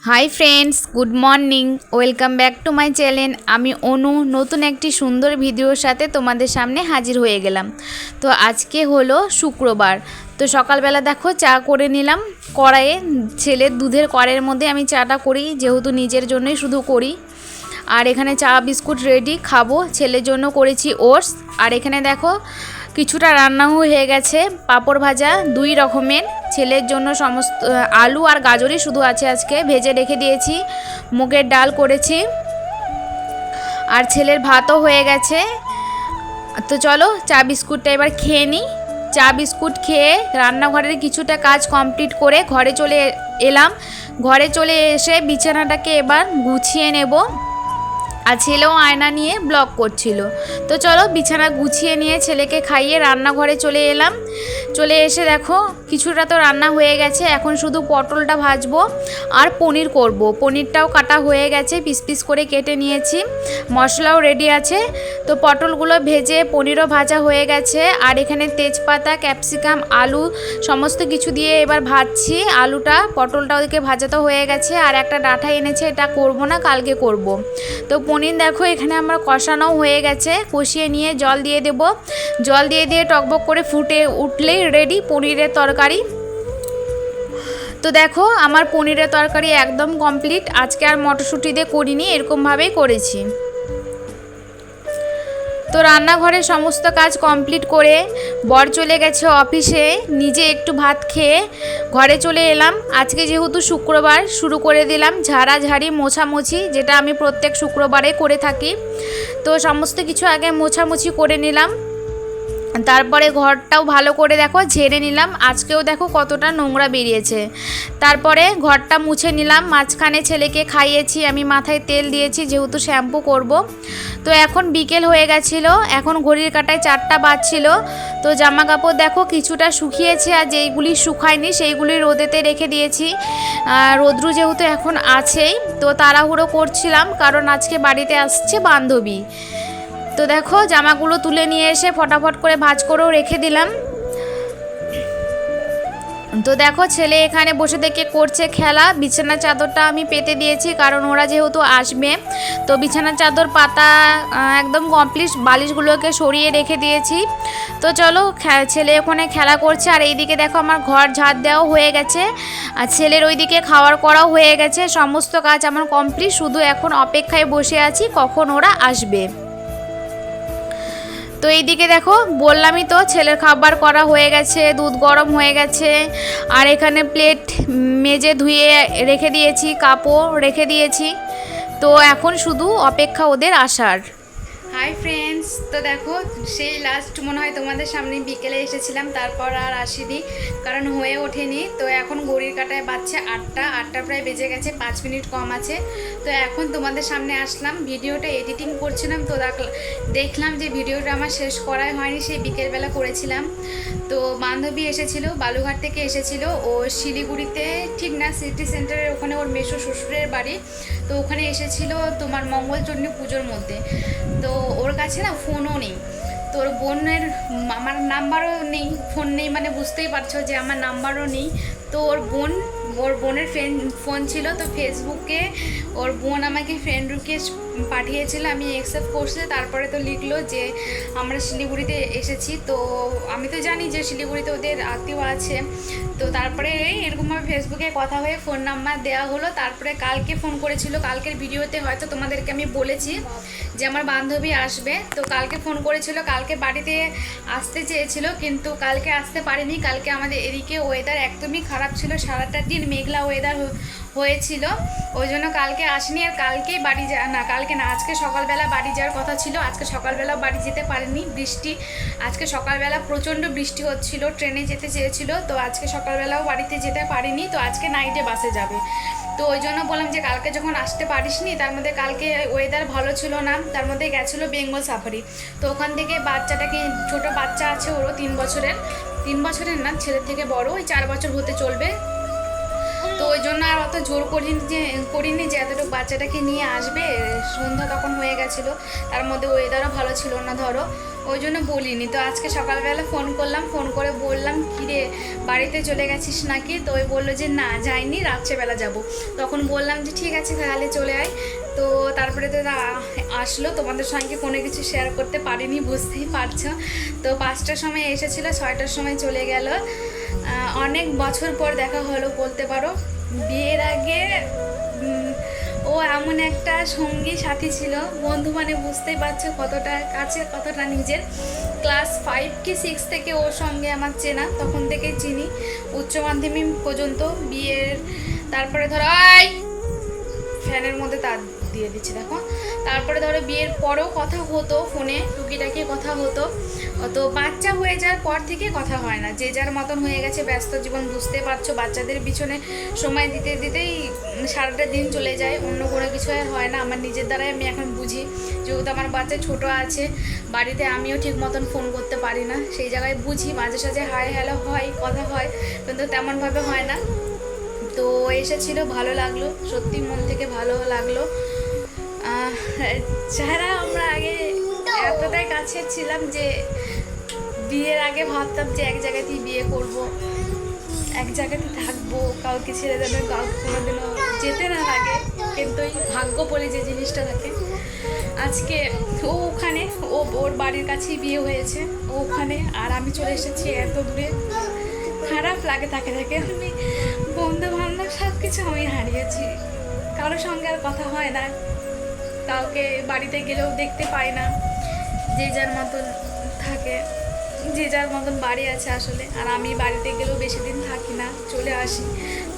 Hi friends, good morning. Welcome back to my channel. আমি অনু নতুন একটি সুন্দর ভিডিওর সাথে তোমাদের সামনে হাজির হয়ে গেলাম। তো আজকে হলো শুক্রবার। তো সকালবেলা দেখো চা করে নিলাম কড়াইয়ে, ছেলের দুধের কড়াইয়ের মধ্যে আমি চাটা করি, যেহেতু নিজের জন্যই শুধু করি। আর এখানে চা বিস্কুট রেডি, খাবো। ছেলের জন্য করেছি ওটস। আর এখানে দেখো কিছুটা রান্নাও হয়ে গেছে, পাঁপড় ভাজা দুই রকমের। ছেলের জন্য সমস্ত আলু আর গাজরই শুধু আছে, আজকে ভেজে রেখে দিয়েছি। মুগের ডাল করেছি, আর ছেলের ভাতও হয়ে গেছে। তো চলো চা বিস্কুটটা এবার খেয়ে নিই। চা বিস্কুট খেয়ে রান্নাঘরের কিছুটা কাজ কমপ্লিট করে ঘরে চলে এলাম। ঘরে চলে এসে বিছানাটাকে এবার গুছিয়ে নেব। আর ছেলেও আয়না নিয়ে ব্লগ করছিল। তো চলো বিছানা গুছিয়ে নিয়ে ছেলেকে খাইয়ে রান্নাঘরে চলে এলাম। চলে এসে দেখো কিছুটা তো রান্না হয়ে গেছে, এখন শুধু পটলটা ভাজবো আর পনির করব। পনিরটাও কাটা হয়ে গেছে, পিস পিস করে কেটে নিয়েছি, মশলাও রেডি আছে। তো পটলগুলো ভেজে পনিরও ভাজা হয়ে গেছে। আর এখানে তেজপাতা, ক্যাপসিকাম, আলু সমস্ত কিছু দিয়ে এবার ভাজছি আলুটা। পটলটা ওদিকে ভাজা তো হয়ে গেছে। আর একটা ডাঁটা এনেছে, এটা করব না, কালকে করব। তো পনির দেখো এখানে আমার কষানোও হয়ে গেছে, কষিয়ে নিয়ে জল দিয়ে দেব। জল দিয়ে টকবক করে ফুটে উঠলেই রেডি পনিরের তরকারি। তো দেখো আমার পনিরের তরকারি একদম কমপ্লিট। আজকে আর মটরশুঁটি দিয়ে করিনি, এরকমভাবেই করেছি। তো রান্নাঘরে সমস্ত কাজ কমপ্লিট করে বর চলে গেছে অফিসে, নিজে একটু ভাত খেয়ে ঘরে চলে এলাম। আজকে যেহেতু শুক্রবার, শুরু করে দিলাম ঝাড়াঝাড়ি মোছামুছি, যেটা আমি প্রত্যেক শুক্রবারে করে থাকি। তো সমস্ত কিছু আগে মোছামুছি করে নিলাম, তারপরে ঘরটাও ভালো করে দেখো ঝেড়ে নিলাম। আজকেও দেখো কতটা নোংরা বেরিয়েছে। তারপরে ঘরটা মুছে নিলাম। মাঝখানে ছেলেকে খাইয়েছি, আমি মাথায় তেল দিয়েছি যেহেতু শ্যাম্পু করব। তো এখন বিকেল হয়ে গেছিলো, এখন ঘড়ির কাঁটায় 4টা বাজছিল। তো জামা কাপড় দেখো কিছুটা শুকিয়েছে, আর যেইগুলি শুকায়নি সেইগুলি রোদেতে রেখে দিয়েছি। রোদ্রু যেহেতু এখন আছেই, তো তাড়াহুড়ো করছিলাম কারণ আজকে বাড়িতে আসছে বান্ধবী। তো দেখো জামাগুলো তুলে নিয়ে এসে ফটাফট করে ভাঁজ করেও রেখে দিলাম। তো দেখো ছেলে এখানে বসে থেকে করছে খেলা। বিছানার চাদরটা আমি পেতে দিয়েছি কারণ ওরা যেহেতু আসবে। তো বিছানার চাদর পাতা একদম কমপ্লিট, বালিশগুলোকে সরিয়ে রেখে দিয়েছি। তো চলো ছেলে ওখানে খেলা করছে, আর এইদিকে দেখো আমার ঘর ঝাড় দেওয়াও হয়ে গেছে, আর ছেলের ওইদিকে খাওয়ার করাও হয়ে গেছে। সমস্ত কাজ আমার কমপ্লিট, শুধু এখন অপেক্ষায় বসে আছি কখন ওরা আসবে। তো এইদিকে দেখো বললামই তো ছেলের খাবার করা হয়ে গেছে, দুধ গরম হয়ে গেছে। আর এখানে প্লেট মেজে ধুয়ে রেখে দিয়েছি, কাপড় রেখে দিয়েছি। তো এখন শুধু অপেক্ষা ওদের আসার। হাই ফ্রেন্ডস, তো দেখো সেই লাস্ট মনে হয় তোমাদের সামনে বিকেলে এসেছিলাম, তারপর আর আসিনি কারণ হয়ে ওঠেনি। তো এখন ঘড়ির কাঁটায় বাজছে 8টা প্রায় বেজে গেছে, 5 মিনিট কম আছে। তো এখন তোমাদের সামনে আসলাম, ভিডিওটা এডিটিং করছিলাম। তো দেখলাম যে ভিডিওটা আমার শেষ করাই হয়নি, সেই বিকেলবেলা করেছিলাম। তো বান্ধবী এসেছিল, বালুঘাট থেকে এসেছিল। ও শিলিগুড়িতে ঠিক না, সিটি সেন্টারের ওখানে ওর মেসো শ্বশুরের বাড়ি। তো ওখানে এসেছিল তোমার মঙ্গলচণ্ডী পুজোর মধ্যে। তো ওর কাছে না ফোনও নেই, তোর বোনের আমার নাম্বারও নেই, ফোন নেই মানে বুঝতেই পারছো যে আমার নাম্বারও নেই। তো ওর বোনের ফোন ছিল। তো ফেসবুকে ওর বোন আমাকে ফ্রেন্ড রিকোয়েস্ট পাঠিয়েছিল, আমি অ্যাকসেপ্ট করছি। তারপরে তো লিখলো যে আমরা শিলিগুড়িতে এসেছি। তো আমি তো জানি যে শিলিগুড়িতে ওদের আত্মীয় আছে। তো তারপরে এরকমভাবে ফেসবুকে কথা হয়ে ফোন নাম্বার দেওয়া হলো। তারপরে কালকে ফোন করেছিল, কালকের ভিডিওতে হয়তো তোমাদেরকে আমি বলেছি যে আমার বান্ধবী আসবে। তো কালকে ফোন করেছিল, কালকে বাড়িতে আসতে চেয়েছিল কিন্তু কালকে আসতে পারেনি। কালকে আমাদের এদিকে ওয়েদার একদমই খারাপ ছিল, সারাটা দিন মেঘলা ওয়েদার হয়েছিল, ওই জন্য কালকে আসেনি। আর কালকেই বাড়ি কালকে না, আজকে সকালবেলা বাড়ি যাওয়ার কথা ছিল। আজকে সকালবেলাও বাড়ি যেতে পারেনি, বৃষ্টি। আজকে সকালবেলা প্রচণ্ড বৃষ্টি হচ্ছিল, ট্রেনে যেতে চেয়েছিল। তো আজকে সকালবেলাও বাড়িতে যেতে পারিনি। তো আজকে নাইটে বাসে যাবে। তো ওই জন্য বললাম যে কালকে যখন আসতে পারিসনি, তার মধ্যে কালকে ওয়েদার ভালো ছিল না, তার মধ্যে গেছিলো বেঙ্গল সাফারি। তো ওখান থেকে বাচ্চাটাকে, ছোটো বাচ্চা আছে ওরও 3 বছরের না, ছেলের থেকে বড়, ওই 4 বছর হতে চলবে। তো ওই জন্য আর অত জোর করিনি যে এতটুকু বাচ্চাটাকে নিয়ে আসবে। সন্ধ্যা তখন হয়ে গেছিলো, তার মধ্যে ওয়েদারও ভালো ছিল না ধরো। ওই জন্য বলিনি। তো আজকে সকালবেলা ফোন করলাম, ফোন করে বললাম কিরে বাড়িতে চলে গেছিস নাকি? তো ওই বললো যে না যাইনি, রাত্রেবেলা যাব। তখন বললাম যে ঠিক আছে তাহলে চলে আয়। তো তারপরে তো আসলো, তোমাদের সঙ্গে কোনো কিছু শেয়ার করতে পারিনি, বুঝতেই পারছো। তো 5টার সময় এসেছিলো, 6টার সময় চলে গেল। অনেক বছর পর দেখা হলো বলতে পারো। বিয়ের আগে ও এমন একটা সঙ্গী সাথী ছিল, বন্ধু মানে বুঝতেই পারছো কতটা কাছে, কতটা নিজের। ক্লাস 5 কি 6 থেকে ওর সঙ্গে আমার চেনা, তখন থেকেই চিনি উচ্চ মাধ্যমিক পর্যন্ত। বিয়ের তারপরে ধরো ফ্যানের মধ্যে তার দিয়ে দিচ্ছি দেখো। তারপরে ধরো বিয়ের পরেও কথা হতো, ফোনে টুকিটাকি কথা হতো। তো বাচ্চা হয়ে যাওয়ার পর থেকে কথা হয় না, যে যার মতন হয়ে গেছে, ব্যস্ত জীবন বুঝতে পারছো। বাচ্চাদের পিছনে সময় দিতে দিতেই সারাটা দিন চলে যায়, অন্য কোনো কিছু আর হয় না। আমার নিজের দ্বারাই আমি এখন বুঝি, যেহেতু আমার বাচ্চা ছোট আছে বাড়িতে, আমিও ঠিক মতন ফোন করতে পারি না। সেই জায়গায় বুঝি, মাঝে সাঝে হাই হ্যালো হয়, কথা হয়, কিন্তু তেমনভাবে হয় না। তো এসেছিলো, ভালো লাগলো, সত্যি মন থেকে ভালো লাগলো। যারা আমরা আগে এতটাই কাছে ছিলাম যে বিয়ের আগে ভাবতাম যে এক জায়গাতেই বিয়ে করব, এক জায়গাতে থাকবো, কাউকে ছেড়ে দেবে, কাউকে কোনোদিনও যেতে না লাগে। কিন্তু ওই ভাগ্য বলে যে জিনিসটা থাকে, আজকে ও ওখানে, ওর বাড়ির কাছেই বিয়ে হয়েছে, ও ওখানে, আর আমি চলে এসেছি এত দূরে। খারাপ লাগে থাকে থাকে। আমি বন্ধু বান্ধব সব কিছু আমি হারিয়েছি, কারোর সঙ্গে আর কথা হয় না, কাউকে বাড়িতে গেলেও দেখতে পাই না, যে যার মতন থাকে, যে যার মতন বাড়ি আছে আসলে। আর আমি বাড়িতে গেলেও বেশি দিন থাকি না, চলে আসি,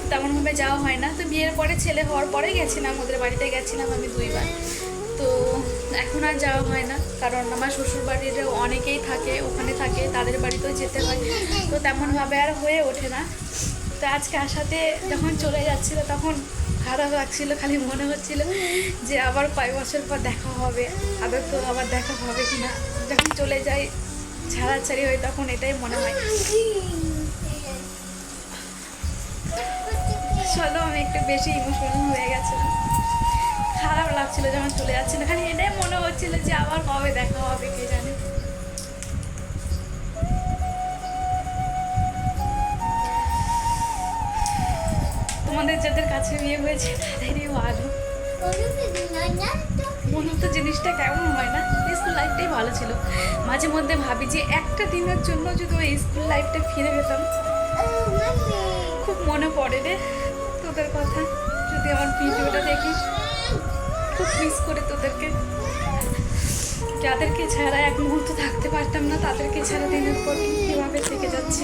তেমনভাবে যাওয়া হয় না। তো বিয়ের পরে, ছেলে হওয়ার পরে গেছিলাম, ওদের বাড়িতে গেছিলাম আমি 2বার। তো এখন আর যাওয়া হয় না, কারণ আমার শ্বশুর বাড়ির অনেকেই থাকে, ওখানে থাকে, তাদের বাড়িতেও যেতে হয়, তো তেমনভাবে আর হয়ে ওঠে না। তো আজকে আসাতে যখন চলে যাচ্ছিলো তখন খারাপ লাগছিল, খালি মনে হচ্ছিল যে আবার কয়েক বছর পর দেখা হবে, আদৌ তো আবার দেখা হবে কি না। যখন চলে যাই, ছাড়াছাড়ি হয়, তখন এটাই মনে হয়। চলো, আমি একটু বেশি ইমোশনাল হয়ে গেছিলাম, খারাপ লাগছিল যখন চলে যাচ্ছিল, খালি এটাই মনে হচ্ছিল যে আবার কবে দেখা হবে কে জানে। তোমাদের যাদের কাছে বিয়ে হয়েছে তাদেরই ভালো। বন্ধুত্ব জিনিসটা কেমন হয় না? স্কুল লাইফটাই ভালো ছিল। মাঝে মধ্যে ভাবি যে একটা দিনের জন্য যদি ওই স্কুল লাইফটা ফিরে পেতাম। খুব মনে পড়ে রে তোদের কথা, যদি আমার ভিডিওটা দেখিস, খুব মিস করে তোদেরকে। যাদেরকে ছাড়া এক মুহূর্ত থাকতে পারতাম না, তাদেরকে ছাড়া দিনের পর কীভাবে থেকে যাচ্ছি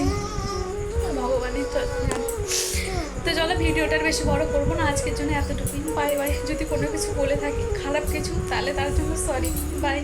ভগবানের তো। তো চলো, ভিডিওটার বেশি বড় করবো না, আজকের জন্য এতটুকুই। Bye bye. যদি কোনো কিছু বলে থাকি খারাপ কিছু, তাহলে তার জন্য সরি। বাই।